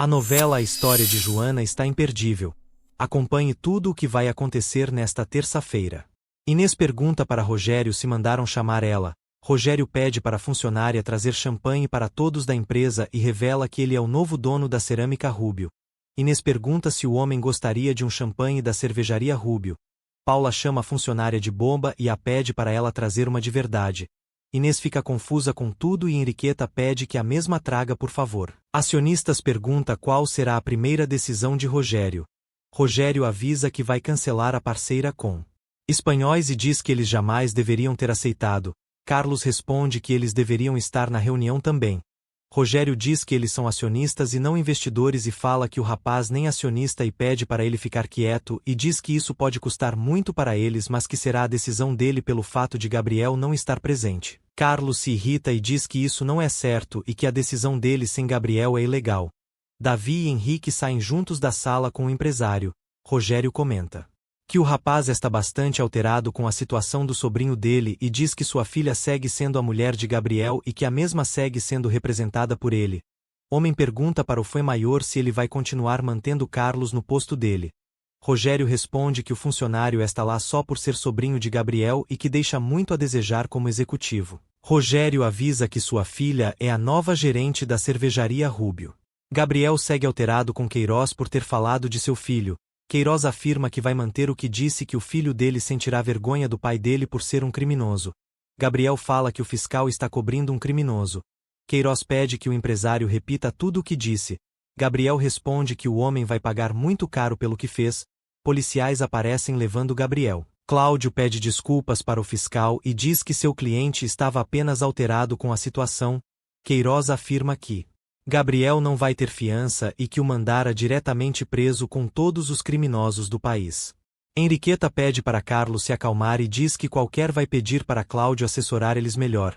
A novela A História de Joana está imperdível. Acompanhe tudo o que vai acontecer nesta terça-feira. Inês pergunta para Rogério se mandaram chamar ela. Rogério pede para a funcionária trazer champanhe para todos da empresa e revela que ele é o novo dono da cerâmica Rubio. Inês pergunta se o homem gostaria de um champanhe da cervejaria Rubio. Paula chama a funcionária de bomba e a pede para ela trazer uma de verdade. Inês fica confusa com tudo e Henriqueta pede que a mesma traga por favor. Acionistas pergunta qual será a primeira decisão de Rogério. Rogério avisa que vai cancelar a parceira com espanhóis e diz que eles jamais deveriam ter aceitado. Carlos responde que eles deveriam estar na reunião também. Rogério diz que eles são acionistas e não investidores e fala que o rapaz nem acionista e pede para ele ficar quieto e diz que isso pode custar muito para eles, mas que será a decisão dele pelo fato de Gabriel não estar presente. Carlos se irrita e diz que isso não é certo e que a decisão dele sem Gabriel é ilegal. Davi e Henrique saem juntos da sala com o empresário. Rogério comenta que o rapaz está bastante alterado com a situação do sobrinho dele e diz que sua filha segue sendo a mulher de Gabriel e que a mesma segue sendo representada por ele. Homem pergunta para o fã-maior se ele vai continuar mantendo Carlos no posto dele. Rogério responde que o funcionário está lá só por ser sobrinho de Gabriel e que deixa muito a desejar como executivo. Rogério avisa que sua filha é a nova gerente da cervejaria Rubio. Gabriel segue alterado com Queiroz por ter falado de seu filho. Queiroz afirma que vai manter o que disse que o filho dele sentirá vergonha do pai dele por ser um criminoso. Gabriel fala que o fiscal está cobrindo um criminoso. Queiroz pede que o empresário repita tudo o que disse. Gabriel responde que o homem vai pagar muito caro pelo que fez. Policiais aparecem levando Gabriel. Cláudio pede desculpas para o fiscal e diz que seu cliente estava apenas alterado com a situação. Queiroz afirma que Gabriel não vai ter fiança e que o mandara diretamente preso com todos os criminosos do país. Henriqueta pede para Carlos se acalmar e diz que qualquer vai pedir para Cláudio assessorar eles melhor.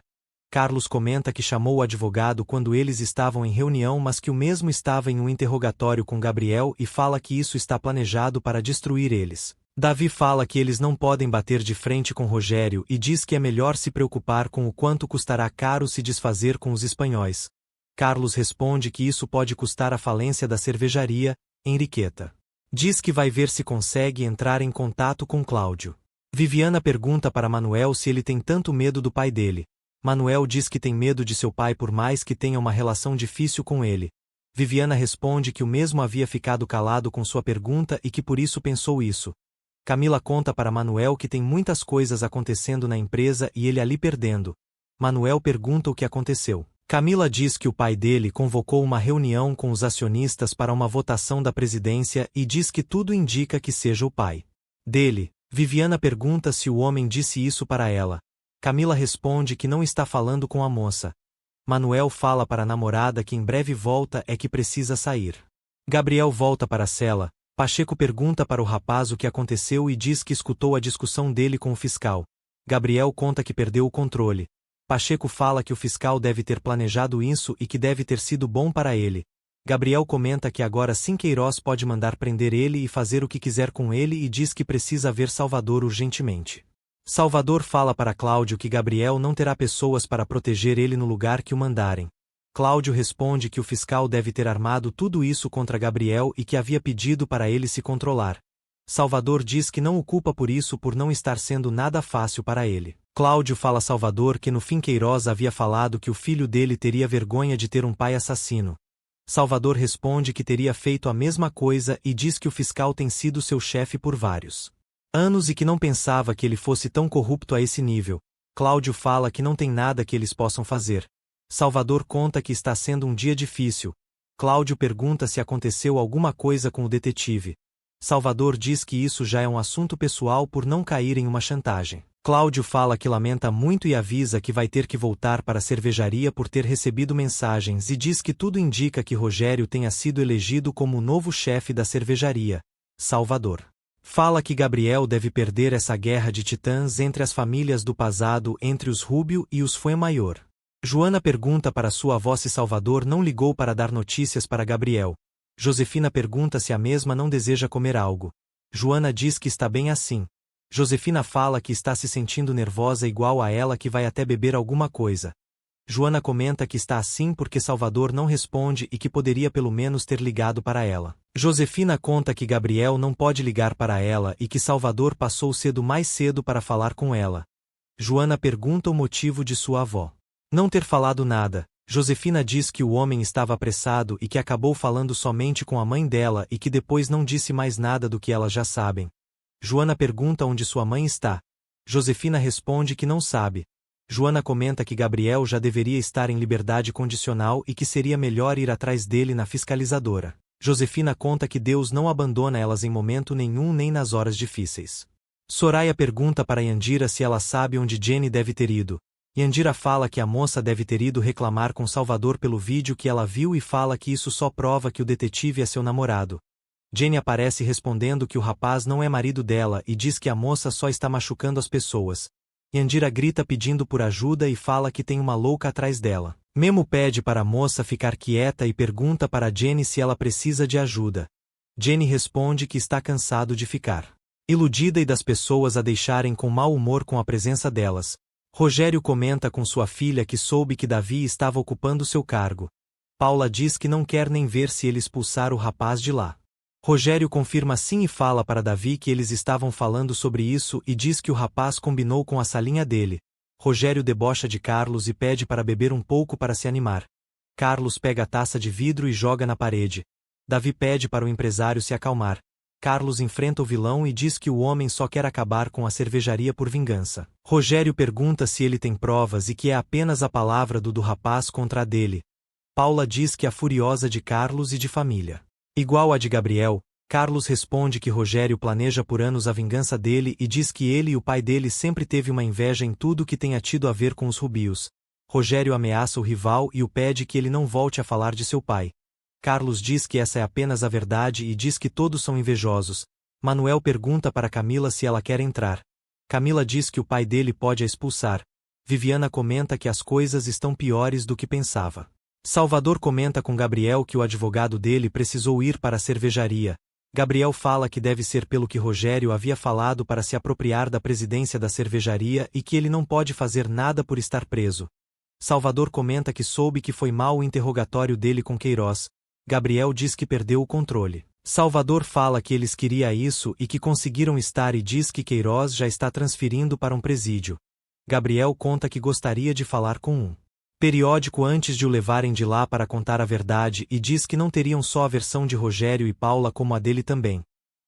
Carlos comenta que chamou o advogado quando eles estavam em reunião, mas que o mesmo estava em um interrogatório com Gabriel e fala que isso está planejado para destruir eles. Davi fala que eles não podem bater de frente com Rogério e diz que é melhor se preocupar com o quanto custará caro se desfazer com os espanhóis. Carlos responde que isso pode custar a falência da cervejaria. Henriqueta diz que vai ver se consegue entrar em contato com Cláudio. Viviana pergunta para Manuel se ele tem tanto medo do pai dele. Manuel diz que tem medo de seu pai por mais que tenha uma relação difícil com ele. Viviana responde que o mesmo havia ficado calado com sua pergunta e que por isso pensou isso. Camila conta para Manuel que tem muitas coisas acontecendo na empresa e ele ali perdendo. Manuel pergunta o que aconteceu. Camila diz que o pai dele convocou uma reunião com os acionistas para uma votação da presidência e diz que tudo indica que seja o pai dele. Viviana pergunta se o homem disse isso para ela. Camila responde que não está falando com a moça. Manuel fala para a namorada que em breve volta e que precisa sair. Gabriel volta para a cela. Pacheco pergunta para o rapaz o que aconteceu e diz que escutou a discussão dele com o fiscal. Gabriel conta que perdeu o controle. Pacheco fala que o fiscal deve ter planejado isso e que deve ter sido bom para ele. Gabriel comenta que agora sim Queiroz pode mandar prender ele e fazer o que quiser com ele e diz que precisa ver Salvador urgentemente. Salvador fala para Cláudio que Gabriel não terá pessoas para proteger ele no lugar que o mandarem. Cláudio responde que o fiscal deve ter armado tudo isso contra Gabriel e que havia pedido para ele se controlar. Salvador diz que não o culpa por isso por não estar sendo nada fácil para ele. Cláudio fala a Salvador que no fim Queiroz havia falado que o filho dele teria vergonha de ter um pai assassino. Salvador responde que teria feito a mesma coisa e diz que o fiscal tem sido seu chefe por vários anos e que não pensava que ele fosse tão corrupto a esse nível. Cláudio fala que não tem nada que eles possam fazer. Salvador conta que está sendo um dia difícil. Cláudio pergunta se aconteceu alguma coisa com o detetive. Salvador diz que isso já é um assunto pessoal por não cair em uma chantagem. Cláudio fala que lamenta muito e avisa que vai ter que voltar para a cervejaria por ter recebido mensagens e diz que tudo indica que Rogério tenha sido elegido como o novo chefe da cervejaria. Salvador fala que Gabriel deve perder essa guerra de titãs entre as famílias do passado entre os Rubio e os Fuenmayor. Joana pergunta para sua avó se Salvador não ligou para dar notícias para Gabriel. Josefina pergunta se a mesma não deseja comer algo. Joana diz que está bem assim. Josefina fala que está se sentindo nervosa igual a ela que vai até beber alguma coisa. Joana comenta que está assim porque Salvador não responde e que poderia pelo menos ter ligado para ela. Josefina conta que Gabriel não pode ligar para ela e que Salvador passou mais cedo para falar com ela. Joana pergunta o motivo de sua avó não ter falado nada. Josefina diz que o homem estava apressado e que acabou falando somente com a mãe dela e que depois não disse mais nada do que elas já sabem. Joana pergunta onde sua mãe está. Josefina responde que não sabe. Joana comenta que Gabriel já deveria estar em liberdade condicional e que seria melhor ir atrás dele na fiscalizadora. Josefina conta que Deus não abandona elas em momento nenhum nem nas horas difíceis. Soraya pergunta para Yandira se ela sabe onde Jenny deve ter ido. Yandira fala que a moça deve ter ido reclamar com Salvador pelo vídeo que ela viu e fala que isso só prova que o detetive é seu namorado. Jenny aparece respondendo que o rapaz não é marido dela e diz que a moça só está machucando as pessoas. Yandira grita pedindo por ajuda e fala que tem uma louca atrás dela. Memo pede para a moça ficar quieta e pergunta para Jenny se ela precisa de ajuda. Jenny responde que está cansado de ficar iludida e das pessoas a deixarem com mau humor com a presença delas. Rogério comenta com sua filha que soube que Davi estava ocupando seu cargo. Paula diz que não quer nem ver se ele expulsar o rapaz de lá. Rogério confirma sim e fala para Davi que eles estavam falando sobre isso e diz que o rapaz combinou com a salinha dele. Rogério debocha de Carlos e pede para beber um pouco para se animar. Carlos pega a taça de vidro e joga na parede. Davi pede para o empresário se acalmar. Carlos enfrenta o vilão e diz que o homem só quer acabar com a cervejaria por vingança. Rogério pergunta se ele tem provas e que é apenas a palavra do rapaz contra a dele. Paula diz que é furiosa de Carlos e de família igual a de Gabriel. Carlos responde que Rogério planeja por anos a vingança dele e diz que ele e o pai dele sempre teve uma inveja em tudo que tenha tido a ver com os Rubios. Rogério ameaça o rival e o pede que ele não volte a falar de seu pai. Carlos diz que essa é apenas a verdade e diz que todos são invejosos. Manuel pergunta para Camila se ela quer entrar. Camila diz que o pai dele pode a expulsar. Viviana comenta que as coisas estão piores do que pensava. Salvador comenta com Gabriel que o advogado dele precisou ir para a cervejaria. Gabriel fala que deve ser pelo que Rogério havia falado para se apropriar da presidência da cervejaria e que ele não pode fazer nada por estar preso. Salvador comenta que soube que foi mal o interrogatório dele com Queiroz. Gabriel diz que perdeu o controle. Salvador fala que eles queriam isso e que conseguiram estar e diz que Queiroz já está transferindo para um presídio. Gabriel conta que gostaria de falar com um periódico antes de o levarem de lá para contar a verdade e diz que não teriam só a versão de Rogério e Paula como a dele também.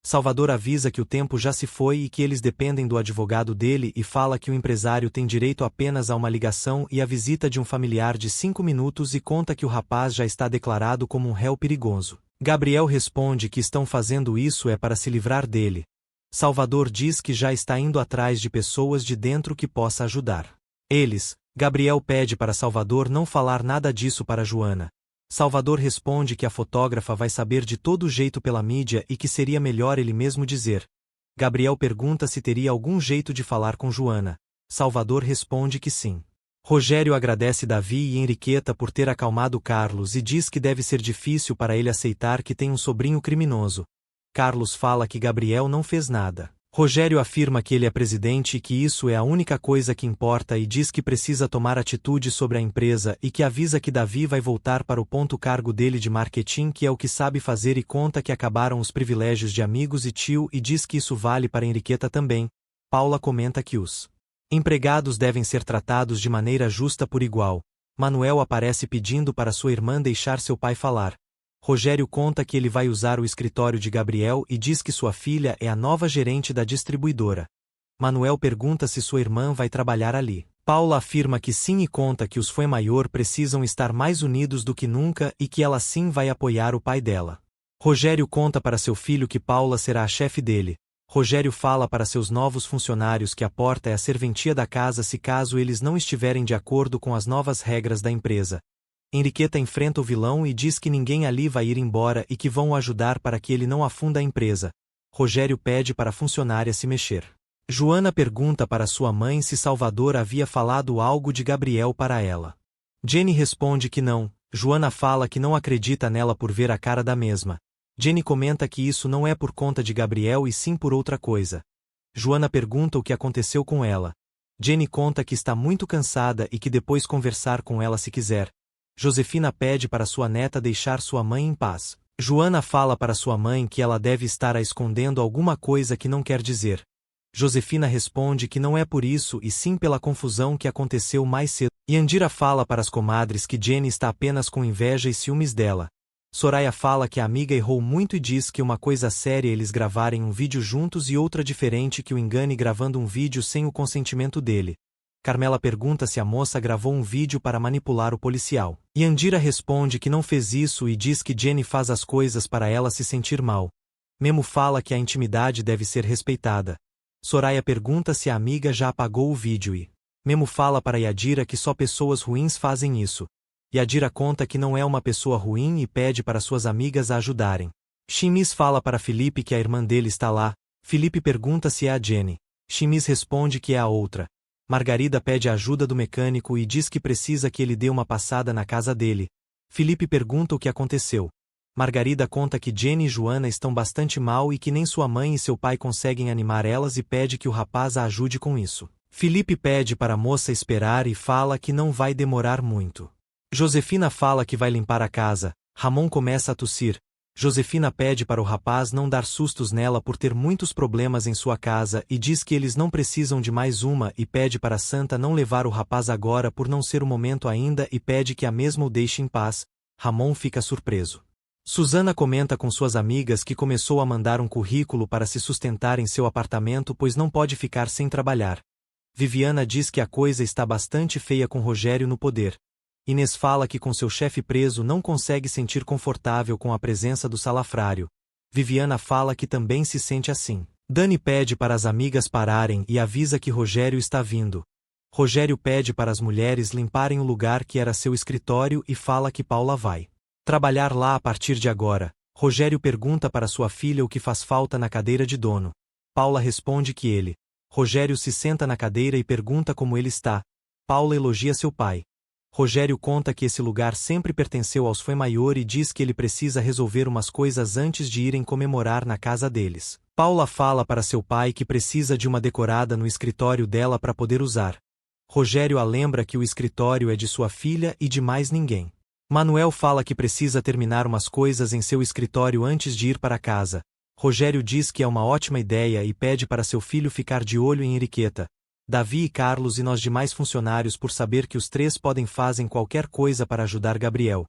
Salvador avisa que o tempo já se foi e que eles dependem do advogado dele e fala que o empresário tem direito apenas a uma ligação e a visita de um familiar de 5 minutos e conta que o rapaz já está declarado como um réu perigoso. Gabriel responde que estão fazendo isso é para se livrar dele. Salvador diz que já está indo atrás de pessoas de dentro que possa ajudar eles. Gabriel pede para Salvador não falar nada disso para Joana. Salvador responde que a fotógrafa vai saber de todo jeito pela mídia e que seria melhor ele mesmo dizer. Gabriel pergunta se teria algum jeito de falar com Joana. Salvador responde que sim. Rogério agradece Davi e Henriqueta por ter acalmado Carlos e diz que deve ser difícil para ele aceitar que tem um sobrinho criminoso. Carlos fala que Gabriel não fez nada. Rogério afirma que ele é presidente e que isso é a única coisa que importa e diz que precisa tomar atitude sobre a empresa e que avisa que Davi vai voltar para o cargo dele de marketing que é o que sabe fazer e conta que acabaram os privilégios de amigos e tio e diz que isso vale para Henriqueta também. Paula comenta que os empregados devem ser tratados de maneira justa por igual. Manuel aparece pedindo para sua irmã deixar seu pai falar. Rogério conta que ele vai usar o escritório de Gabriel e diz que sua filha é a nova gerente da distribuidora. Manuel pergunta se sua irmã vai trabalhar ali. Paula afirma que sim e conta que os Fuenmayor precisam estar mais unidos do que nunca e que ela sim vai apoiar o pai dela. Rogério conta para seu filho que Paula será a chefe dele. Rogério fala para seus novos funcionários que a porta é a serventia da casa se caso eles não estiverem de acordo com as novas regras da empresa. Henriqueta enfrenta o vilão e diz que ninguém ali vai ir embora e que vão o ajudar para que ele não afunda a empresa. Rogério pede para a funcionária se mexer. Joana pergunta para sua mãe se Salvador havia falado algo de Gabriel para ela. Jenny responde que não. Joana fala que não acredita nela por ver a cara da mesma. Jenny comenta que isso não é por conta de Gabriel e sim por outra coisa. Joana pergunta o que aconteceu com ela. Jenny conta que está muito cansada e que depois conversar com ela se quiser. Josefina pede para sua neta deixar sua mãe em paz. Joana fala para sua mãe que ela deve estar escondendo alguma coisa que não quer dizer. Josefina responde que não é por isso e sim pela confusão que aconteceu mais cedo. Yandira fala para as comadres que Jenny está apenas com inveja e ciúmes dela. Soraya fala que a amiga errou muito e diz que uma coisa séria é eles gravarem um vídeo juntos e outra diferente que o engane gravando um vídeo sem o consentimento dele. Carmela pergunta se a moça gravou um vídeo para manipular o policial. Yandira responde que não fez isso e diz que Jenny faz as coisas para ela se sentir mal. Memo fala que a intimidade deve ser respeitada. Soraya pergunta se a amiga já apagou o vídeo e Memo fala para Yadira que só pessoas ruins fazem isso. Yadira conta que não é uma pessoa ruim e pede para suas amigas a ajudarem. Chimis fala para Felipe que a irmã dele está lá. Felipe pergunta se é a Jenny. Chimis responde que é a outra. Margarida pede a ajuda do mecânico e diz que precisa que ele dê uma passada na casa dele. Felipe pergunta o que aconteceu. Margarida conta que Jenny e Joana estão bastante mal e que nem sua mãe e seu pai conseguem animar elas e pede que o rapaz a ajude com isso. Felipe pede para a moça esperar e fala que não vai demorar muito. Josefina fala que vai limpar a casa. Ramon começa a tossir. Josefina pede para o rapaz não dar sustos nela por ter muitos problemas em sua casa e diz que eles não precisam de mais uma e pede para Santa não levar o rapaz agora por não ser o momento ainda e pede que a mesma o deixe em paz. Ramon fica surpreso. Susana comenta com suas amigas que começou a mandar um currículo para se sustentar em seu apartamento pois não pode ficar sem trabalhar. Viviana diz que a coisa está bastante feia com Rogério no poder. Inês fala que com seu chefe preso não consegue sentir confortável com a presença do salafrário. Viviana fala que também se sente assim. Dani pede para as amigas pararem e avisa que Rogério está vindo. Rogério pede para as mulheres limparem o lugar que era seu escritório e fala que Paula vai trabalhar lá a partir de agora. Rogério pergunta para sua filha o que faz falta na cadeira de dono. Paula responde que ele. Rogério se senta na cadeira e pergunta como ele está. Paula elogia seu pai. Rogério conta que esse lugar sempre pertenceu aos Fuenmaior e diz que ele precisa resolver umas coisas antes de irem comemorar na casa deles. Paula fala para seu pai que precisa de uma decorada no escritório dela para poder usar. Rogério a lembra que o escritório é de sua filha e de mais ninguém. Manuel fala que precisa terminar umas coisas em seu escritório antes de ir para casa. Rogério diz que é uma ótima ideia e pede para seu filho ficar de olho em Henriqueta, Davi e Carlos e nós demais funcionários por saber que os três podem fazem qualquer coisa para ajudar Gabriel.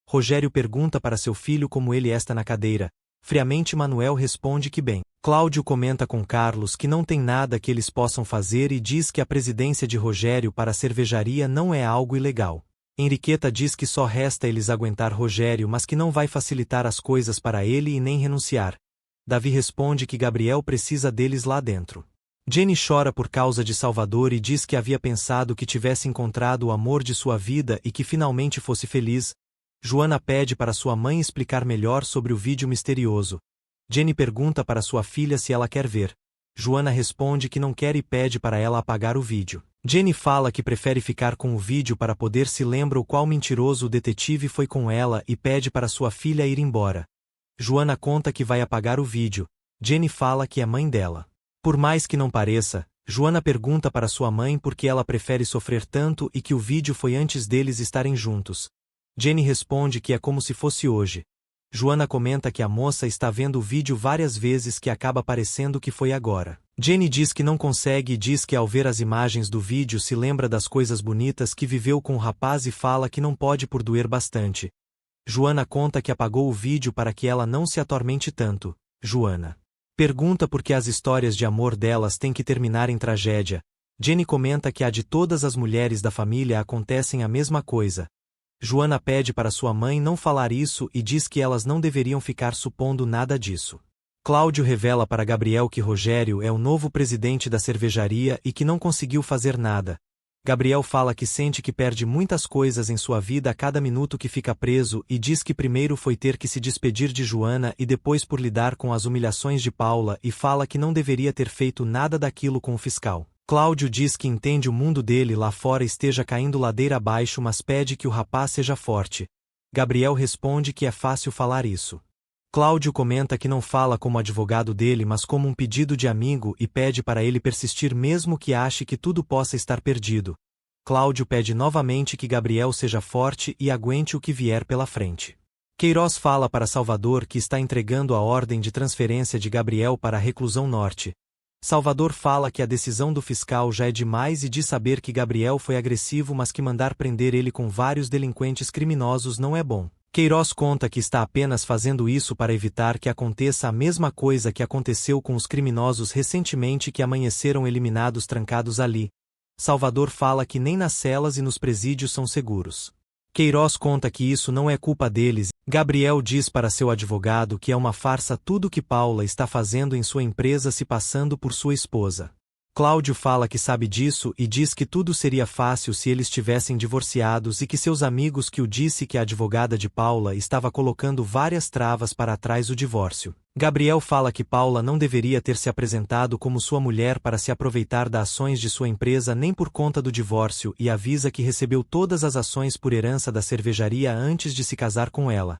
Rogério pergunta para seu filho como ele está na cadeira. Friamente Manuel responde que bem. Cláudio comenta com Carlos que não tem nada que eles possam fazer e diz que a presidência de Rogério para a cervejaria não é algo ilegal. Henriqueta diz que só resta eles aguentar Rogério mas que não vai facilitar as coisas para ele e nem renunciar. Davi responde que Gabriel precisa deles lá dentro. Jenny chora por causa de Salvador e diz que havia pensado que tivesse encontrado o amor de sua vida e que finalmente fosse feliz. Joana pede para sua mãe explicar melhor sobre o vídeo misterioso. Jenny pergunta para sua filha se ela quer ver. Joana responde que não quer e pede para ela apagar o vídeo. Jenny fala que prefere ficar com o vídeo para poder se lembrar o qual mentiroso o detetive foi com ela e pede para sua filha ir embora. Joana conta que vai apagar o vídeo. Jenny fala que é mãe dela. Por mais que não pareça, Joana pergunta para sua mãe por que ela prefere sofrer tanto e que o vídeo foi antes deles estarem juntos. Jenny responde que é como se fosse hoje. Joana comenta que a moça está vendo o vídeo várias vezes que acaba parecendo que foi agora. Jenny diz que não consegue e diz que ao ver as imagens do vídeo se lembra das coisas bonitas que viveu com o rapaz e fala que não pode por doer bastante. Joana conta que apagou o vídeo para que ela não se atormente tanto. Joana pergunta por que as histórias de amor delas têm que terminar em tragédia. Jenny comenta que a de todas as mulheres da família acontecem a mesma coisa. Joana pede para sua mãe não falar isso e diz que elas não deveriam ficar supondo nada disso. Cláudio revela para Gabriel que Rogério é o novo presidente da cervejaria e que não conseguiu fazer nada. Gabriel fala que sente que perde muitas coisas em sua vida a cada minuto que fica preso e diz que primeiro foi ter que se despedir de Joana e depois por lidar com as humilhações de Paula e fala que não deveria ter feito nada daquilo com o fiscal. Cláudio diz que entende o mundo dele lá fora esteja caindo ladeira abaixo mas pede que o rapaz seja forte. Gabriel responde que é fácil falar isso. Cláudio comenta que não fala como advogado dele, mas como um pedido de amigo e pede para ele persistir mesmo que ache que tudo possa estar perdido. Cláudio pede novamente que Gabriel seja forte e aguente o que vier pela frente. Queiroz fala para Salvador que está entregando a ordem de transferência de Gabriel para a reclusão norte. Salvador fala que a decisão do fiscal já é demais e diz saber que Gabriel foi agressivo, mas que mandar prender ele com vários delinquentes criminosos não é bom. Queiroz conta que está apenas fazendo isso para evitar que aconteça a mesma coisa que aconteceu com os criminosos recentemente que amanheceram eliminados trancados ali. Salvador fala que nem nas celas e nos presídios são seguros. Queiroz conta que isso não é culpa deles. Gabriel diz para seu advogado que é uma farsa tudo que Paula está fazendo em sua empresa se passando por sua esposa. Cláudio fala que sabe disso e diz que tudo seria fácil se eles tivessem divorciados e que seus amigos que o disse que a advogada de Paula estava colocando várias travas para trás o divórcio. Gabriel fala que Paula não deveria ter se apresentado como sua mulher para se aproveitar das ações de sua empresa nem por conta do divórcio e avisa que recebeu todas as ações por herança da cervejaria antes de se casar com ela.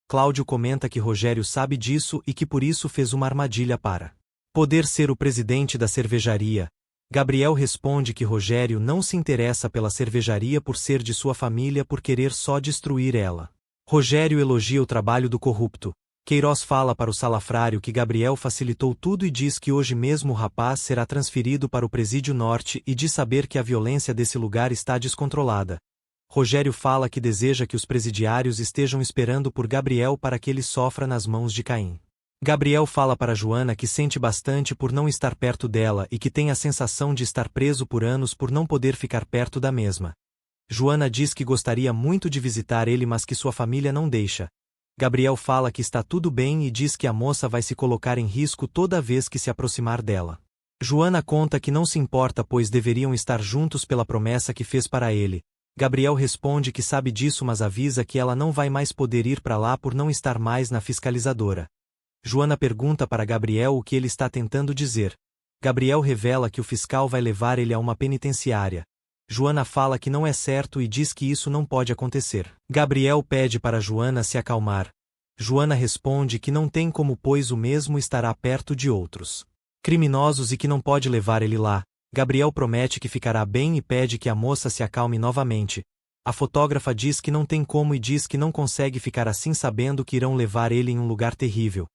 Cláudio comenta que Rogério sabe disso e que por isso fez uma armadilha para poder ser o presidente da cervejaria. Gabriel responde que Rogério não se interessa pela cervejaria por ser de sua família por querer só destruir ela. Rogério elogia o trabalho do corrupto. Queiroz fala para o salafrário que Gabriel facilitou tudo e diz que hoje mesmo o rapaz será transferido para o Presídio Norte e diz saber que a violência desse lugar está descontrolada. Rogério fala que deseja que os presidiários estejam esperando por Gabriel para que ele sofra nas mãos de Caim. Gabriel fala para Joana que sente bastante por não estar perto dela e que tem a sensação de estar preso por anos por não poder ficar perto da mesma. Joana diz que gostaria muito de visitar ele, mas que sua família não deixa. Gabriel fala que está tudo bem e diz que a moça vai se colocar em risco toda vez que se aproximar dela. Joana conta que não se importa pois deveriam estar juntos pela promessa que fez para ele. Gabriel responde que sabe disso, mas avisa que ela não vai mais poder ir para lá por não estar mais na fiscalizadora. Joana pergunta para Gabriel o que ele está tentando dizer. Gabriel revela que o fiscal vai levar ele a uma penitenciária. Joana fala que não é certo e diz que isso não pode acontecer. Gabriel pede para Joana se acalmar. Joana responde que não tem como pois o mesmo estará perto de outros criminosos e que não pode levar ele lá. Gabriel promete que ficará bem e pede que a moça se acalme novamente. A fotógrafa diz que não tem como e diz que não consegue ficar assim sabendo que irão levar ele em um lugar terrível.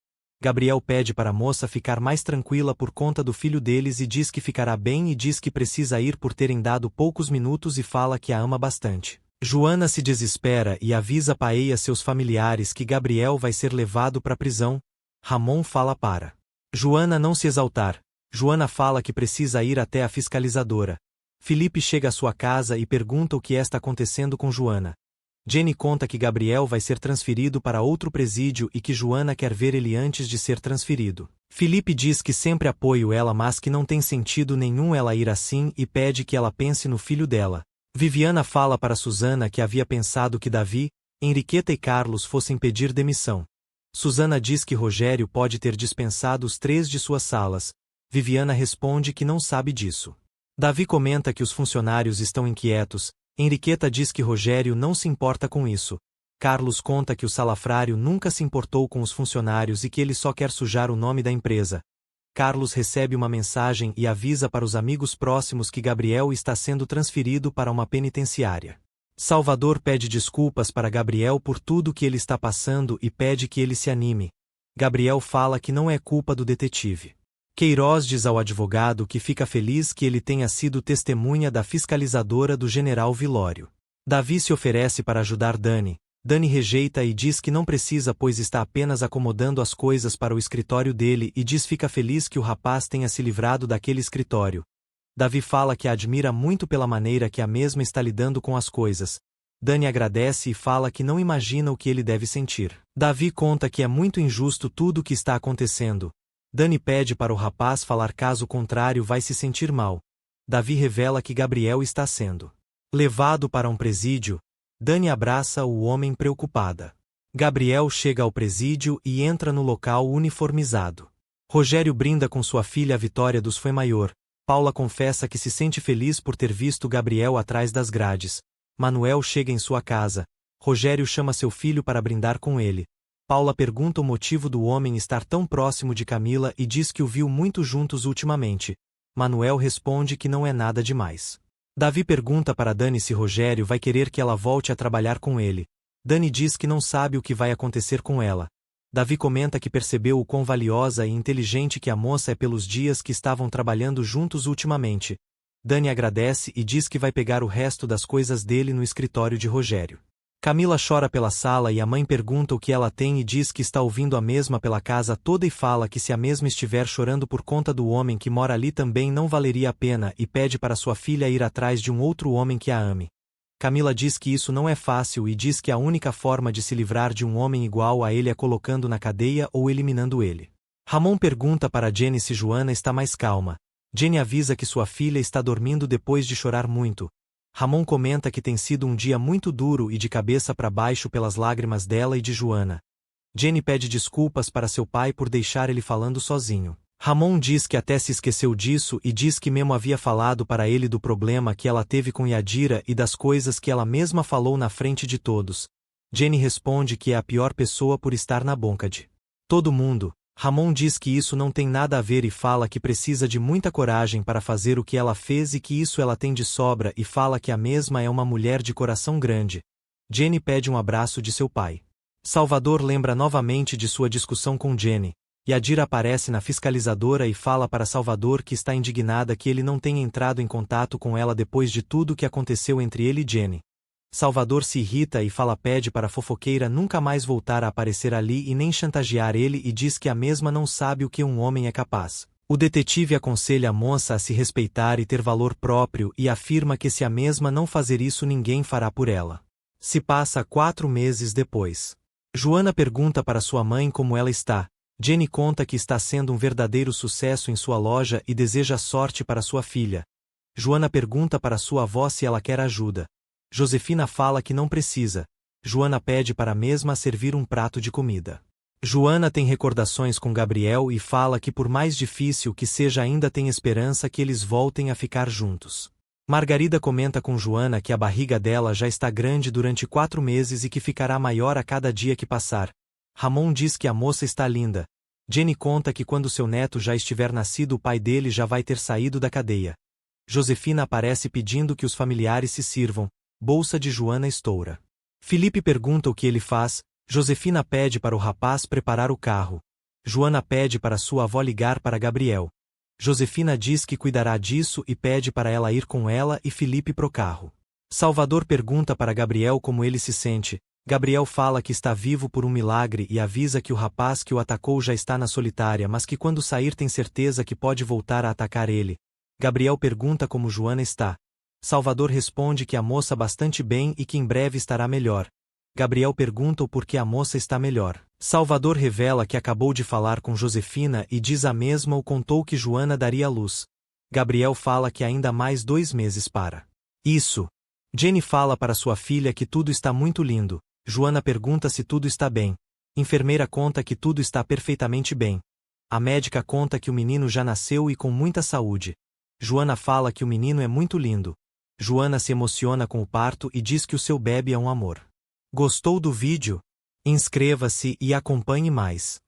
Gabriel pede para a moça ficar mais tranquila por conta do filho deles e diz que ficará bem e diz que precisa ir por terem dado poucos minutos e fala que a ama bastante. Joana se desespera e avisa Paei a seus familiares que Gabriel vai ser levado para a prisão. Ramon fala para Joana não se exaltar. Joana fala que precisa ir até a fiscalizadora. Felipe chega à sua casa e pergunta o que está acontecendo com Joana. Jenny conta que Gabriel vai ser transferido para outro presídio e que Joana quer ver ele antes de ser transferido. Felipe diz que sempre apoia ela, mas que não tem sentido nenhum ela ir assim e pede que ela pense no filho dela. Viviana fala para Susana que havia pensado que Davi, Henriqueta e Carlos fossem pedir demissão. Susana diz que Rogério pode ter dispensado os 3 de suas salas. Viviana responde que não sabe disso. Davi comenta que os funcionários estão inquietos. Henriqueta diz que Rogério não se importa com isso. Carlos conta que o salafrário nunca se importou com os funcionários e que ele só quer sujar o nome da empresa. Carlos recebe uma mensagem e avisa para os amigos próximos que Gabriel está sendo transferido para uma penitenciária. Salvador pede desculpas para Gabriel por tudo que ele está passando e pede que ele se anime. Gabriel fala que não é culpa do detetive. Queiroz diz ao advogado que fica feliz que ele tenha sido testemunha da fiscalizadora do general Vilório. Davi se oferece para ajudar Dani. Dani rejeita e diz que não precisa pois está apenas acomodando as coisas para o escritório dele e diz fica feliz que o rapaz tenha se livrado daquele escritório. Davi fala que a admira muito pela maneira que a mesma está lidando com as coisas. Dani agradece e fala que não imagina o que ele deve sentir. Davi conta que é muito injusto tudo o que está acontecendo. Dani pede para o rapaz falar, caso contrário vai se sentir mal. Davi revela que Gabriel está sendo levado para um presídio. Dani abraça o homem preocupada. Gabriel chega ao presídio e entra no local uniformizado. Rogério brinda com sua filha a vitória dos Foi Maior. Paula confessa que se sente feliz por ter visto Gabriel atrás das grades. Manuel chega em sua casa. Rogério chama seu filho para brindar com ele. Paula pergunta o motivo do homem estar tão próximo de Camila e diz que o viu muito juntos ultimamente. Manuel responde que não é nada demais. Davi pergunta para Dani se Rogério vai querer que ela volte a trabalhar com ele. Dani diz que não sabe o que vai acontecer com ela. Davi comenta que percebeu o quão valiosa e inteligente que a moça é pelos dias que estavam trabalhando juntos ultimamente. Dani agradece e diz que vai pegar o resto das coisas dele no escritório de Rogério. Camila chora pela sala e a mãe pergunta o que ela tem e diz que está ouvindo a mesma pela casa toda e fala que se a mesma estiver chorando por conta do homem que mora ali também não valeria a pena e pede para sua filha ir atrás de um outro homem que a ame. Camila diz que isso não é fácil e diz que a única forma de se livrar de um homem igual a ele é colocando na cadeia ou eliminando ele. Ramon pergunta para Jenny se Joana está mais calma. Jenny avisa que sua filha está dormindo depois de chorar muito. Ramon comenta que tem sido um dia muito duro e de cabeça para baixo pelas lágrimas dela e de Joana. Jenny pede desculpas para seu pai por deixar ele falando sozinho. Ramon diz que até se esqueceu disso e diz que Memo havia falado para ele do problema que ela teve com Yadira e das coisas que ela mesma falou na frente de todos. Jenny responde que é a pior pessoa por estar na boca de todo mundo. Ramon diz que isso não tem nada a ver e fala que precisa de muita coragem para fazer o que ela fez e que isso ela tem de sobra e fala que a mesma é uma mulher de coração grande. Jenny pede um abraço de seu pai. Salvador lembra novamente de sua discussão com Jenny. Yadira aparece na fiscalizadora e fala para Salvador que está indignada que ele não tenha entrado em contato com ela depois de tudo que aconteceu entre ele e Jenny. Salvador se irrita e pede para a fofoqueira nunca mais voltar a aparecer ali e nem chantagear ele e diz que a mesma não sabe o que um homem é capaz. O detetive aconselha a moça a se respeitar e ter valor próprio e afirma que se a mesma não fazer isso ninguém fará por ela. Se passa 4 meses depois. Joana pergunta para sua mãe como ela está. Jenny conta que está sendo um verdadeiro sucesso em sua loja e deseja sorte para sua filha. Joana pergunta para sua avó se ela quer ajuda. Josefina fala que não precisa. Joana pede para a mesma servir um prato de comida. Joana tem recordações com Gabriel e fala que por mais difícil que seja ainda tem esperança que eles voltem a ficar juntos. Margarida comenta com Joana que a barriga dela já está grande durante 4 meses e que ficará maior a cada dia que passar. Ramon diz que a moça está linda. Jenny conta que quando seu neto já estiver nascido o pai dele já vai ter saído da cadeia. Josefina aparece pedindo que os familiares se sirvam. Bolsa de Joana estoura. Felipe pergunta o que ele faz. Josefina pede para o rapaz preparar o carro. Joana pede para sua avó ligar para Gabriel. Josefina diz que cuidará disso e pede para ela ir com ela e Felipe pro carro. Salvador pergunta para Gabriel como ele se sente. Gabriel fala que está vivo por um milagre e avisa que o rapaz que o atacou já está na solitária, mas que quando sair tem certeza que pode voltar a atacar ele. Gabriel pergunta como Joana está. Salvador responde que a moça bastante bem e que em breve estará melhor. Gabriel pergunta o porquê a moça está melhor. Salvador revela que acabou de falar com Josefina e diz a mesma o contou que Joana daria à luz. Gabriel fala que ainda mais 2 meses para isso. Jenny fala para sua filha que tudo está muito lindo. Joana pergunta se tudo está bem. Enfermeira conta que tudo está perfeitamente bem. A médica conta que o menino já nasceu e com muita saúde. Joana fala que o menino é muito lindo. Joana se emociona com o parto e diz que o seu bebê é um amor. Gostou do vídeo? Inscreva-se e acompanhe mais.